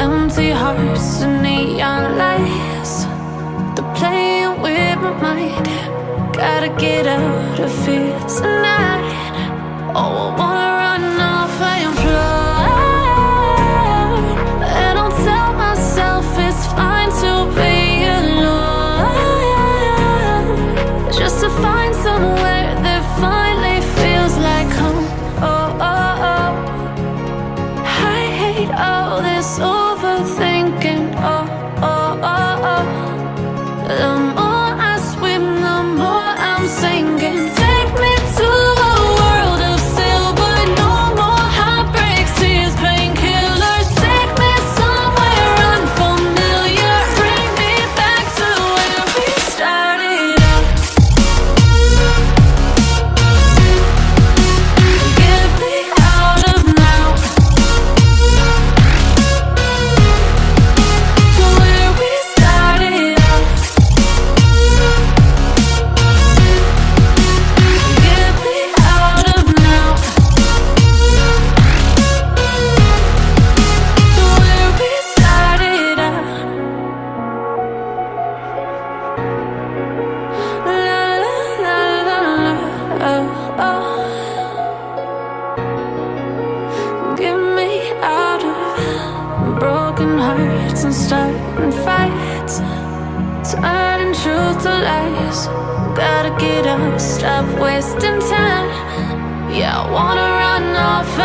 Empty hearts and neon lights, they're playing with my mind. Gotta get out of here tonight. Oh, I wanna run off and fly, and I'll tell myself it's fine to be alone, just to find somewhere that finally feels like home. Oh, oh, oh. I hate all this overthinking. Oh, oh, oh, oh. The more I swim, the more I'm sinking. Take me to a world of silver, no more heartbreaks, tears, painkillers. Take me somewhere unfamiliar, bring me back to where we started out. Get me out of now, to where we started out. Get me out of now, to where we started out. La la la la la, oh, oh. Get me out of broken hearts and starting fights, turning truth to lies. Gotta get up, stop wasting time. Yeah, I wanna run off